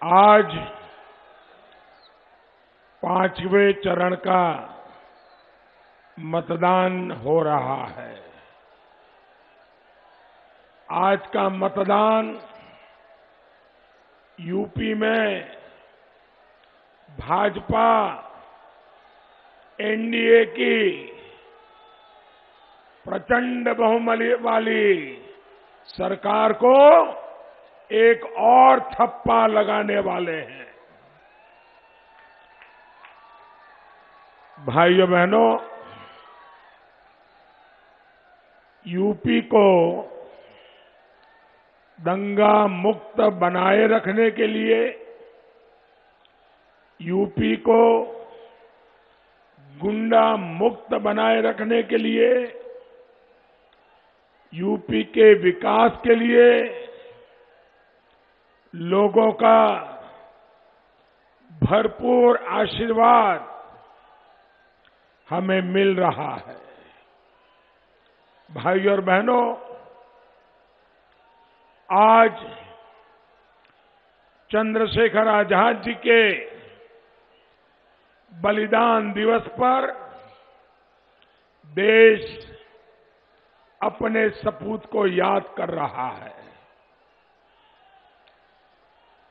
आज पांचवें चरण का मतदान हो रहा है। आज का मतदान यूपी में भाजपा एनडीए की प्रचंड बहुमत वाली सरकार को एक और थप्पा लगाने वाले हैं। भाइयों बहनों, यूपी को दंगा मुक्त बनाए रखने के लिए, यूपी को गुंडा मुक्त बनाए रखने के लिए, यूपी के विकास के लिए लोगों का भरपूर आशीर्वाद हमें मिल रहा है। भाइयों और बहनों, आज चंद्रशेखर आजाद जी के बलिदान दिवस पर देश अपने सपूत को याद कर रहा है।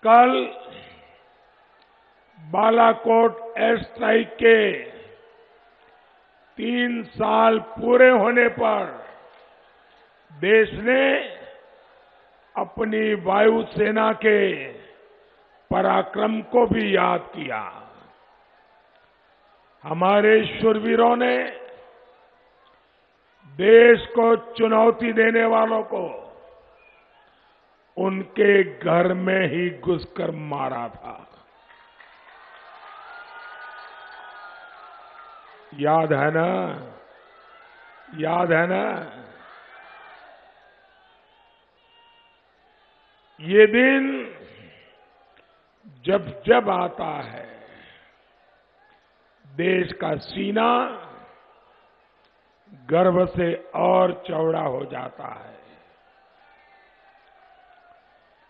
कल बालाकोट एयर स्ट्राइक के 3 साल पूरे होने पर देश ने अपनी वायुसेना के पराक्रम को भी याद किया। हमारे शूरवीरों ने देश को चुनौती देने वालों को उनके घर में ही घुसकर मारा था। याद है ना? याद है ना? ये दिन जब जब आता है, देश का सीना गर्व से और चौड़ा हो जाता है।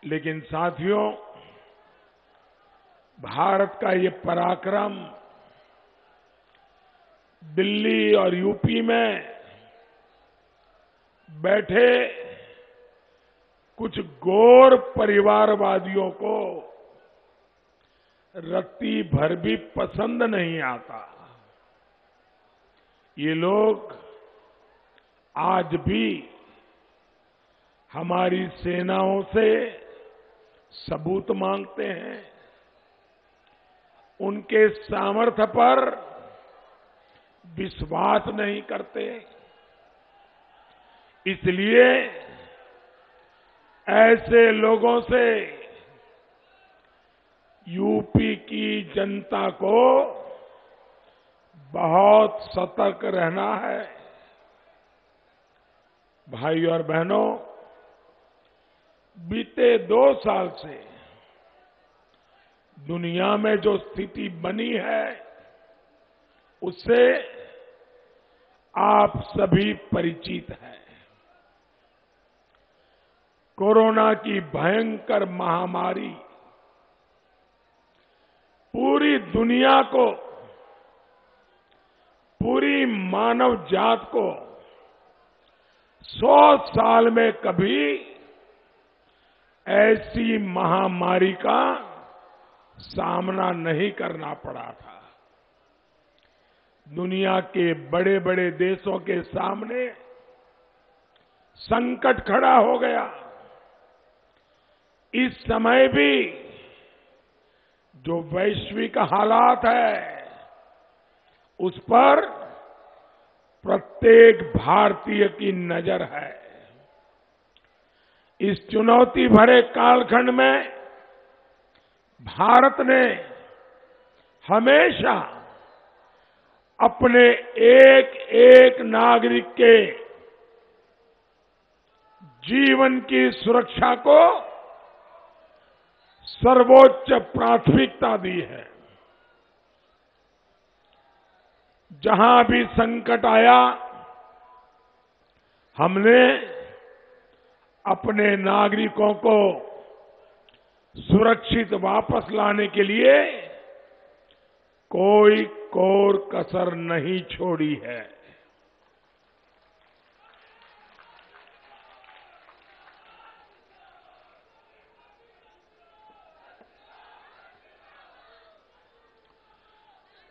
लेकिन साथियों, भारत का ये पराक्रम दिल्ली और यूपी में बैठे कुछ गोर परिवारवादियों को रत्ती भर भी पसंद नहीं आता। ये लोग आज भी हमारी सेनाओं से सबूत मांगते हैं, उनके सामर्थ्य पर विश्वास नहीं करते। इसलिए ऐसे लोगों से यूपी की जनता को बहुत सतर्क रहना है। भाइयों और बहनों, बीते 2 साल से दुनिया में जो स्थिति बनी है उससे आप सभी परिचित हैं। कोरोना की भयंकर महामारी पूरी दुनिया को, पूरी मानव जात को 100 साल में कभी ऐसी महामारी का सामना नहीं करना पड़ा था। दुनिया के बड़े बड़े देशों के सामने संकट खड़ा हो गया। इस समय भी जो वैश्विक हालात है उस पर प्रत्येक भारतीय की नजर है। इस चुनौती भरे कालखंड में भारत ने हमेशा अपने एक एक नागरिक के जीवन की सुरक्षा को सर्वोच्च प्राथमिकता दी है। जहां भी संकट आया, हमने अपने नागरिकों को सुरक्षित वापस लाने के लिए कोई कोर कसर नहीं छोड़ी है।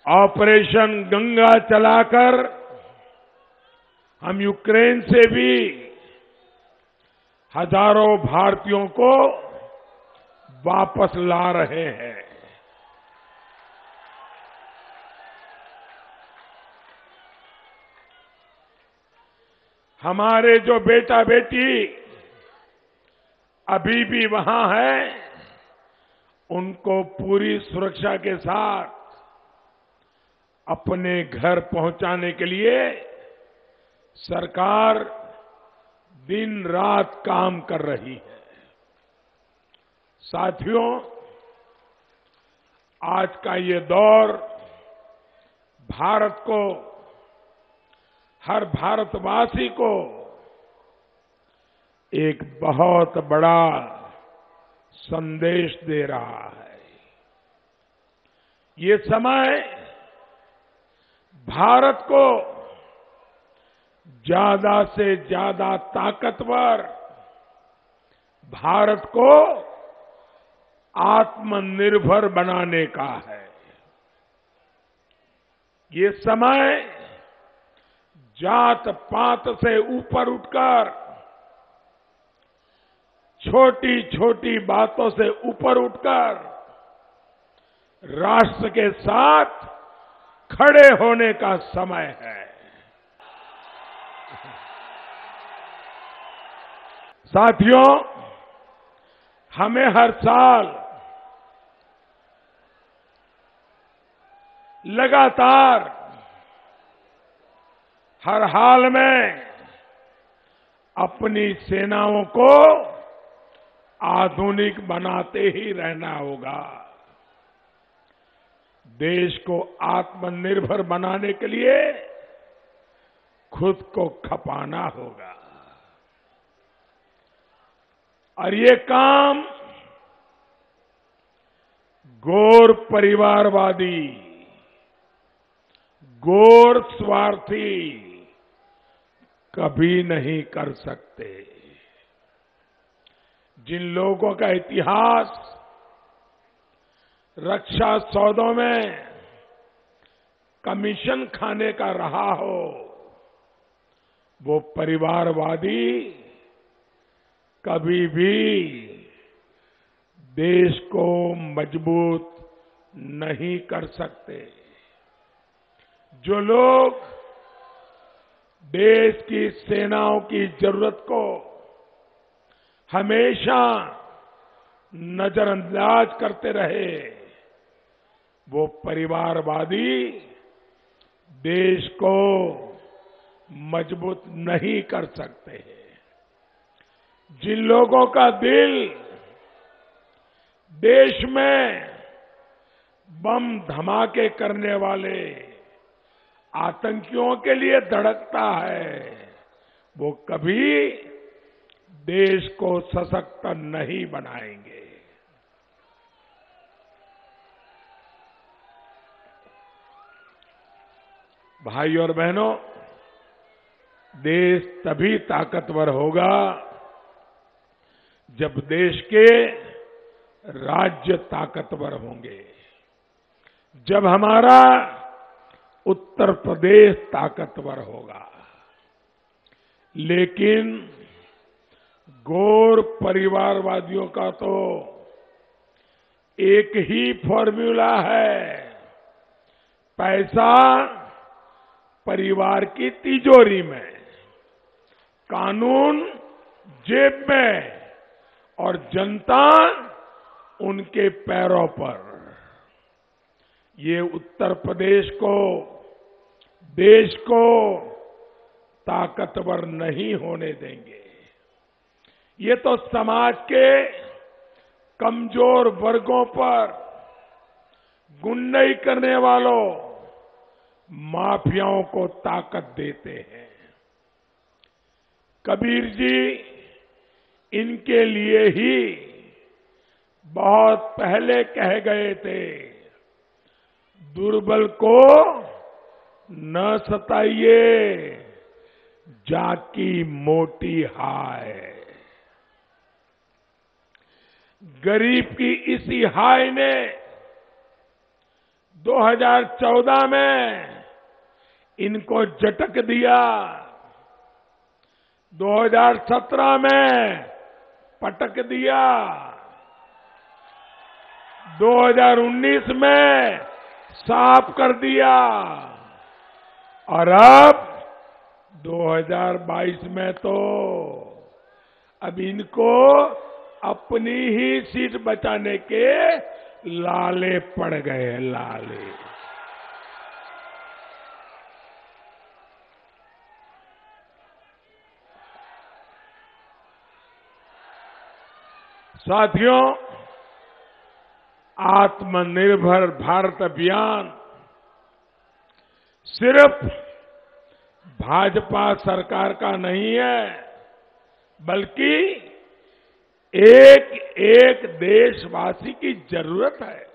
ऑपरेशन गंगा चलाकर हम यूक्रेन से भी हजारों भारतीयों को वापस ला रहे हैं। हमारे जो बेटा बेटी अभी भी वहां हैं, उनको पूरी सुरक्षा के साथ अपने घर पहुंचाने के लिए सरकार दिन रात काम कर रही है। साथियों, आज का ये दौर भारत को, हर भारतवासी को एक बहुत बड़ा संदेश दे रहा है। ये समय भारत को ज्यादा से ज्यादा ताकतवर, भारत को आत्मनिर्भर बनाने का है। ये समय जात पात से ऊपर उठकर, छोटी छोटी बातों से ऊपर उठकर राष्ट्र के साथ खड़े होने का समय है। साथियों, हमें हर साल लगातार, हर हाल में अपनी सेनाओं को आधुनिक बनाते ही रहना होगा। देश को आत्मनिर्भर बनाने के लिए खुद को खपाना होगा और ये काम गैर परिवारवादी, गैर स्वार्थी कभी नहीं कर सकते। जिन लोगों का इतिहास रक्षा सौदों में कमीशन खाने का रहा हो, वो परिवारवादी कभी भी देश को मजबूत नहीं कर सकते। जो लोग देश की सेनाओं की जरूरत को हमेशा नजरअंदाज करते रहे, वो परिवारवादी देश को मजबूत नहीं कर सकते। जिन लोगों का दिल देश में बम धमाके करने वाले आतंकियों के लिए धड़कता है, वो कभी देश को सशक्त नहीं बनाएंगे। भाई और बहनों, देश तभी ताकतवर होगा जब देश के राज्य ताकतवर होंगे, जब हमारा उत्तर प्रदेश ताकतवर होगा। लेकिन गैर परिवारवादियों का तो एक ही फॉर्मूला है, पैसा परिवार की तिजोरी में, कानून जेब में और जनता उनके पैरों पर। ये उत्तर प्रदेश को, देश को ताकतवर नहीं होने देंगे। ये तो समाज के कमजोर वर्गों पर गुंडाई करने वालों, माफियाओं को ताकत देते हैं। कबीर जी इनके लिए ही बहुत पहले कह गए थे, दुर्बल को न सताइए, जाकी मोटी हाय। गरीब की इसी हाय ने 2014 में इनको झटक दिया, 2017 में पटक दिया, 2019 में साफ कर दिया और अब 2022 में तो अब इनको अपनी ही सीट बचाने के लाले पड़ गए, लाले। साथियों, आत्मनिर्भर भारत अभियान सिर्फ भाजपा सरकार का नहीं है, बल्कि एक एक देशवासी की जरूरत है।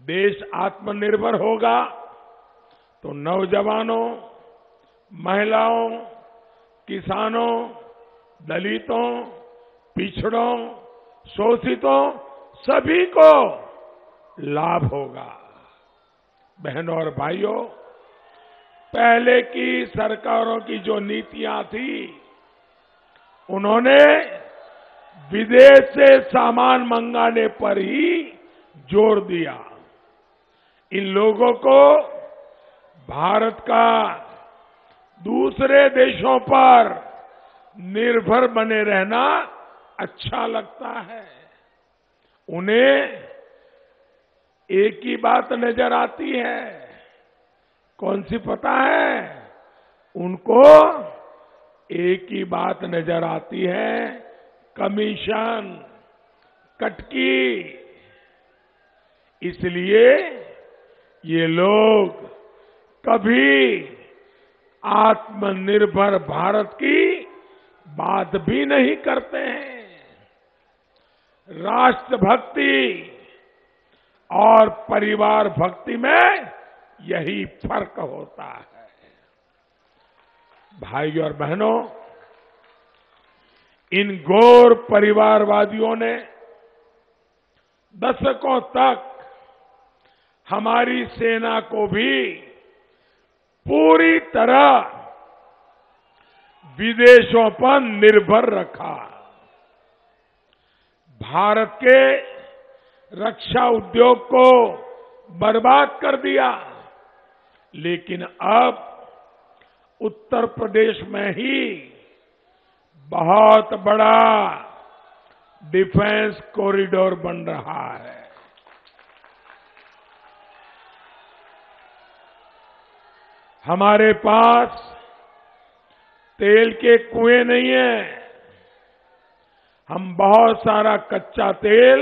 देश आत्मनिर्भर होगा तो नौजवानों, महिलाओं, किसानों, दलितों, पिछड़ों, शोषितों सभी को लाभ होगा। बहनों और भाइयों, पहले की सरकारों की जो नीतियां थी, उन्होंने विदेश से सामान मंगाने पर ही जोर दिया। इन लोगों को भारत का दूसरे देशों पर निर्भर बने रहना अच्छा लगता है। उन्हें एक ही बात नजर आती है, कौन सी पता है? उनको एक ही बात नजर आती है, कमीशन, कटकी। इसलिए ये लोग कभी आत्मनिर्भर भारत की बात भी नहीं करते हैं। राष्ट्रभक्ति और परिवार भक्ति में यही फर्क होता है। भाइयों और बहनों, इन घोर परिवारवादियों ने दशकों तक हमारी सेना को भी पूरी तरह विदेशों पर निर्भर रखा। भारत के रक्षा उद्योग को बर्बाद कर दिया। लेकिन अब उत्तर प्रदेश में ही बहुत बड़ा डिफेंस कॉरिडोर बन रहा है। हमारे पास तेल के कुएं नहीं है। हम बहुत सारा कच्चा तेल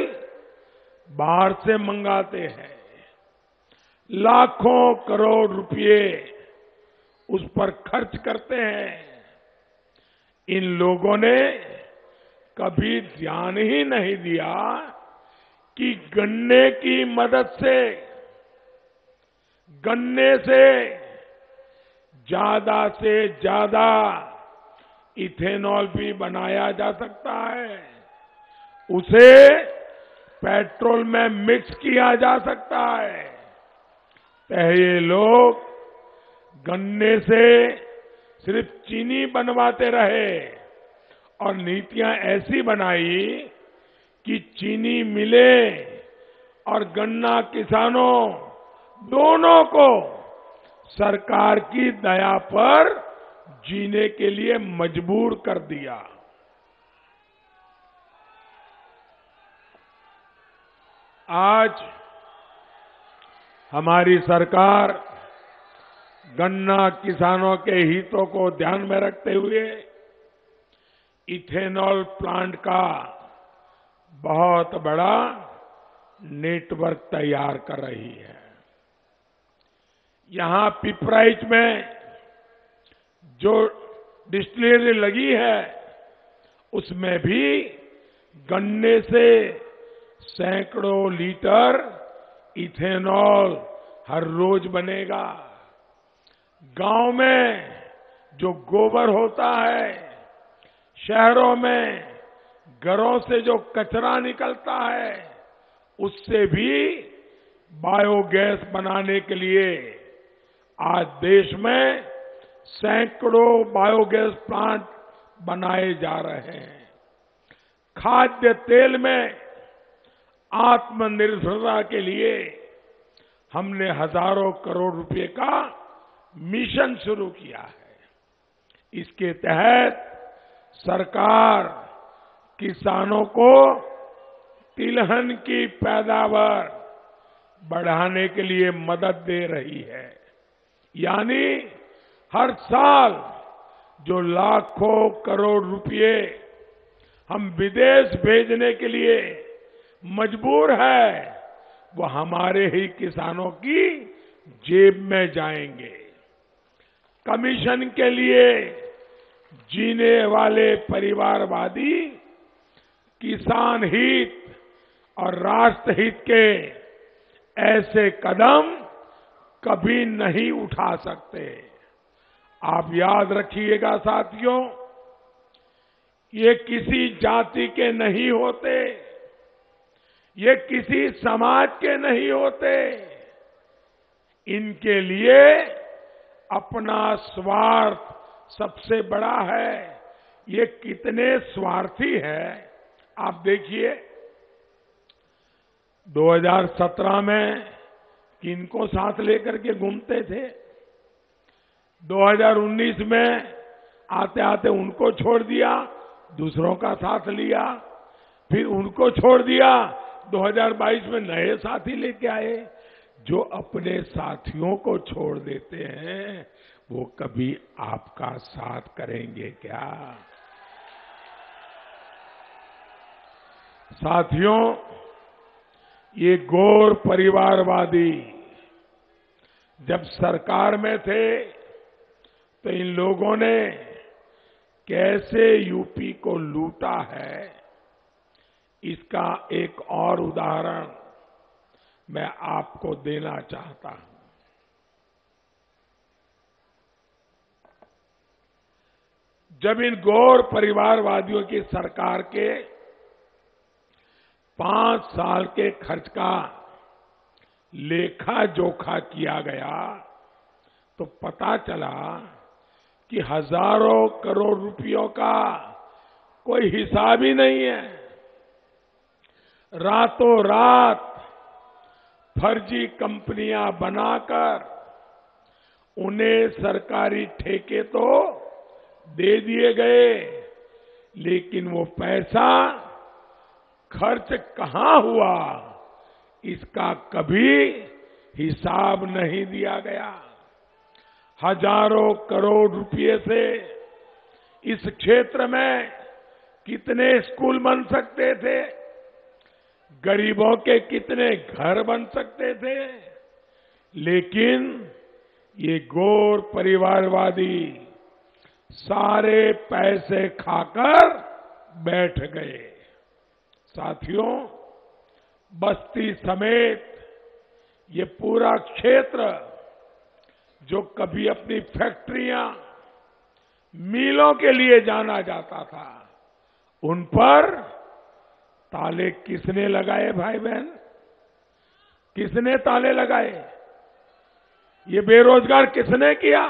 बाहर से मंगाते हैं। लाखों करोड़ रुपए उस पर खर्च करते हैं। इन लोगों ने कभी ध्यान ही नहीं दिया कि गन्ने की मदद से, गन्ने से ज्यादा इथेनॉल भी बनाया जा सकता है। उसे पेट्रोल में मिक्स किया जा सकता है। पहले लोग गन्ने से सिर्फ चीनी बनवाते रहे और नीतियां ऐसी बनाई कि चीनी मिले और गन्ना किसानों दोनों को सरकार की दया पर जीने के लिए मजबूर कर दिया। आज हमारी सरकार गन्ना किसानों के हितों को ध्यान में रखते हुए इथेनॉल प्लांट का बहुत बड़ा नेटवर्क तैयार कर रही है। यहां पिपराइच में जो डिस्टिलरी लगी है, उसमें भी गन्ने से सैकड़ों लीटर इथेनॉल हर रोज बनेगा। गांव में जो गोबर होता है, शहरों में घरों से जो कचरा निकलता है, उससे भी बायोगैस बनाने के लिए आज देश में सैकड़ों बायोगैस प्लांट बनाए जा रहे हैं। खाद्य तेल में आत्मनिर्भरता के लिए हमने हजारों करोड़ रुपए का मिशन शुरू किया है। इसके तहत सरकार किसानों को तिलहन की पैदावार बढ़ाने के लिए मदद दे रही है। यानी हर साल जो लाखों करोड़ रुपए हम विदेश भेजने के लिए मजबूर है, वो हमारे ही किसानों की जेब में जाएंगे। कमीशन के लिए जीने वाले परिवारवादी किसान हित और राष्ट्र हित के ऐसे कदम कभी नहीं उठा सकते। आप याद रखिएगा साथियों, ये किसी जाति के नहीं होते, ये किसी समाज के नहीं होते। इनके लिए अपना स्वार्थ सबसे बड़ा है। ये कितने स्वार्थी हैं, आप देखिए 2017 में किनको साथ लेकर के घूमते थे, 2019 में आते आते उनको छोड़ दिया, दूसरों का साथ लिया, फिर उनको छोड़ दिया, 2022 में नए साथी लेके आए। जो अपने साथियों को छोड़ देते हैं वो कभी आपका साथ करेंगे क्या? साथियों, ये गौर परिवारवादी जब सरकार में थे तो इन लोगों ने कैसे यूपी को लूटा है, इसका एक और उदाहरण मैं आपको देना चाहता हूं। जब इन गौर परिवारवादियों की सरकार के 5 साल के खर्च का लेखा जोखा किया गया तो पता चला कि हजारों करोड़ रुपयों का कोई हिसाब ही नहीं है। रातों रात फर्जी कंपनियां बनाकर उन्हें सरकारी ठेके तो दे दिए गए, लेकिन वो पैसा खर्च कहां हुआ इसका कभी हिसाब नहीं दिया गया। हजारों करोड़ रुपए से इस क्षेत्र में कितने स्कूल बन सकते थे, गरीबों के कितने घर बन सकते थे, लेकिन ये गौर परिवारवादी सारे पैसे खाकर बैठ गए। साथियों, बस्ती समेत ये पूरा क्षेत्र जो कभी अपनी फैक्ट्रियां, मिलों के लिए जाना जाता था, उन पर ताले किसने लगाए भाई बहन? किसने ताले लगाए? ये बेरोजगार किसने किया?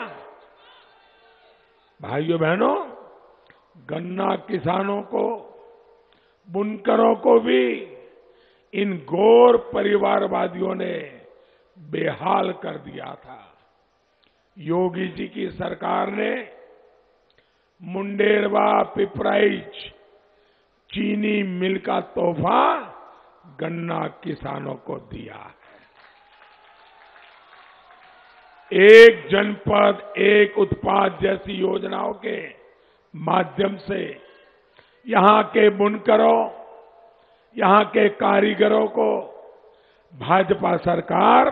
भाइयों बहनों, गन्ना किसानों को, बुनकरों को भी इन गौर परिवारवादियों ने बेहाल कर दिया था। योगी जी की सरकार ने मुंडेरवा पिपराइच चीनी मिल का तोहफा गन्ना किसानों को दिया है। एक जनपद एक उत्पाद जैसी योजनाओं के माध्यम से यहां के बुनकरों, यहां के कारीगरों को भाजपा सरकार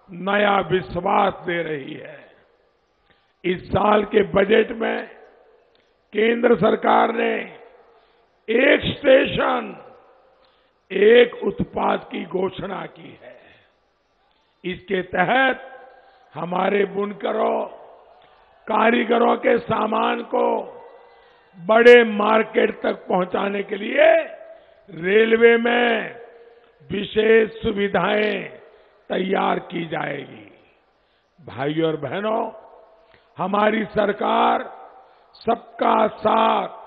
नया विश्वास दे रही है। इस साल के बजट में केंद्र सरकार ने एक स्टेशन एक उत्पाद की घोषणा की है। इसके तहत हमारे बुनकरों, कारीगरों के सामान को बड़े मार्केट तक पहुंचाने के लिए रेलवे में विशेष सुविधाएं तैयार की जाएगी। भाइयों और बहनों, हमारी सरकार सबका साथ,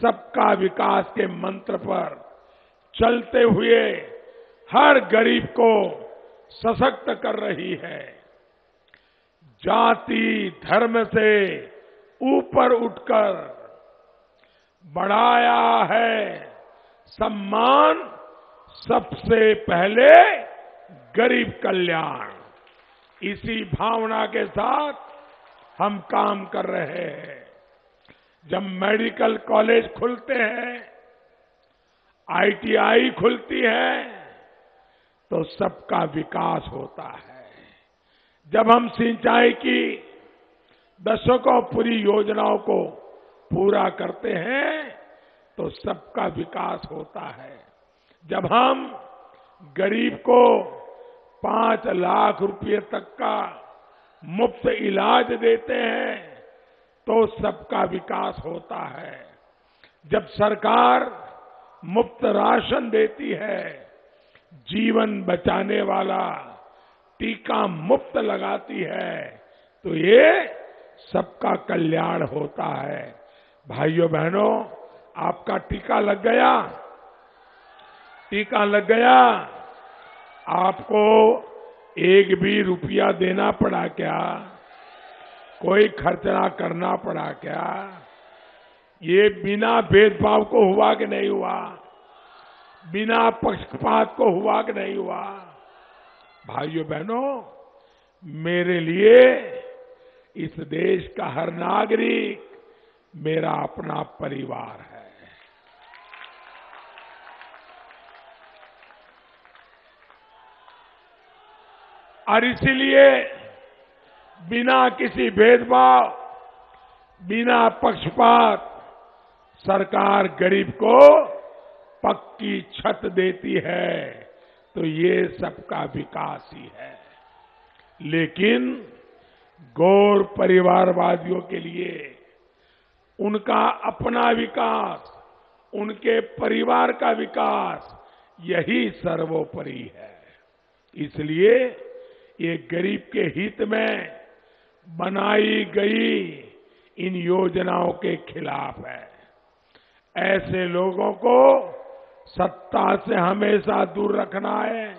सबका विकास के मंत्र पर चलते हुए हर गरीब को सशक्त कर रही है। जाति धर्म से ऊपर उठकर बढ़ाया है सम्मान, सबसे पहले गरीब कल्याण। इसी भावना के साथ हम काम कर रहे हैं। जब मेडिकल कॉलेज खुलते हैं, ITI खुलती है, तो सबका विकास होता है। जब हम सिंचाई की दशकों पूरी योजनाओं को पूरा करते हैं, तो सबका विकास होता है। जब हम गरीब को 5 लाख रुपए तक का मुफ्त इलाज देते हैं, तो सबका विकास होता है। जब सरकार मुफ्त राशन देती है, जीवन बचाने वाला टीका मुफ्त लगाती है, तो ये सबका कल्याण होता है। भाइयों बहनों, आपका टीका लग गया? टीका लग गया? आपको एक भी रुपया देना पड़ा क्या? कोई खर्चना करना पड़ा क्या? ये बिना भेदभाव को हुआ कि नहीं हुआ? बिना पक्षपात को हुआ कि नहीं हुआ? भाइयों बहनों, मेरे लिए इस देश का हर नागरिक मेरा अपना परिवार है। और इसीलिए बिना किसी भेदभाव, बिना पक्षपात सरकार गरीब को पक्की छत देती है, तो ये सबका विकास ही है। लेकिन गौर परिवारवादियों के लिए उनका अपना विकास, उनके परिवार का विकास, यही सर्वोपरि है। इसलिए ये गरीब के हित में बनाई गई इन योजनाओं के खिलाफ है। ऐसे लोगों को सत्ता से हमेशा दूर रखना है।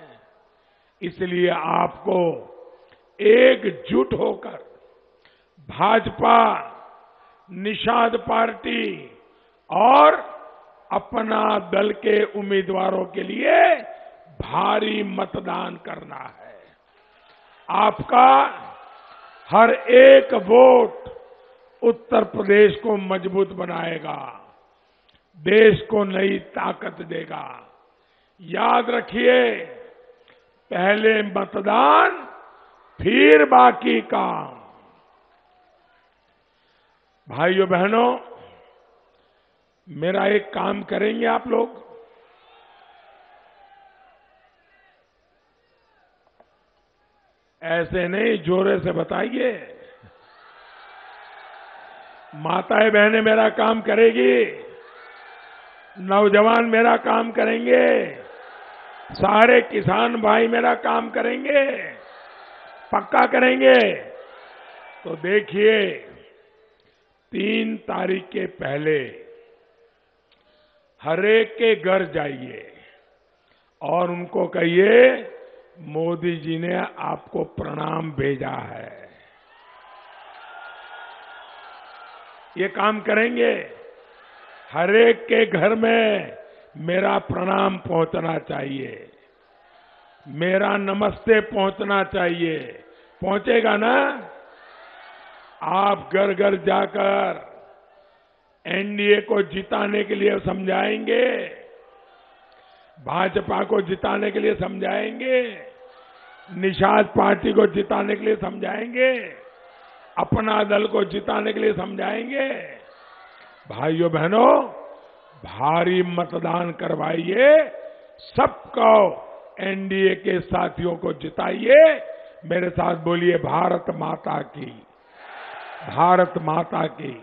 इसलिए आपको एकजुट होकर भाजपा, निषाद पार्टी और अपना दल के उम्मीदवारों के लिए भारी मतदान करना है। आपका हर एक वोट उत्तर प्रदेश को मजबूत बनाएगा, देश को नई ताकत देगा। याद रखिए, पहले मतदान, फिर बाकी काम। भाइयों बहनों, मेरा एक काम करेंगे आप लोग? ऐसे नहीं, जोरे से बताइए। माताएं बहनें मेरा काम करेगी, नौजवान मेरा काम करेंगे, सारे किसान भाई मेरा काम करेंगे, पक्का करेंगे। तो देखिए, 3 तारीख के पहले हरेक के घर जाइए और उनको कहिए मोदी जी ने आपको प्रणाम भेजा है। ये काम करेंगे। हरेक के घर में मेरा प्रणाम पहुंचना चाहिए, मेरा नमस्ते पहुंचना चाहिए। पहुंचेगा ना? आप घर घर जाकर एनडीए को जिताने के लिए समझाएंगे, भाजपा को जिताने के लिए समझाएंगे, निषाद पार्टी को जिताने के लिए समझाएंगे, अपना दल को जिताने के लिए समझाएंगे। भाइयों बहनों, भारी मतदान करवाइए, सबको एनडीए के साथियों को जिताइए। मेरे साथ बोलिए भारत माता की, भारत माता की।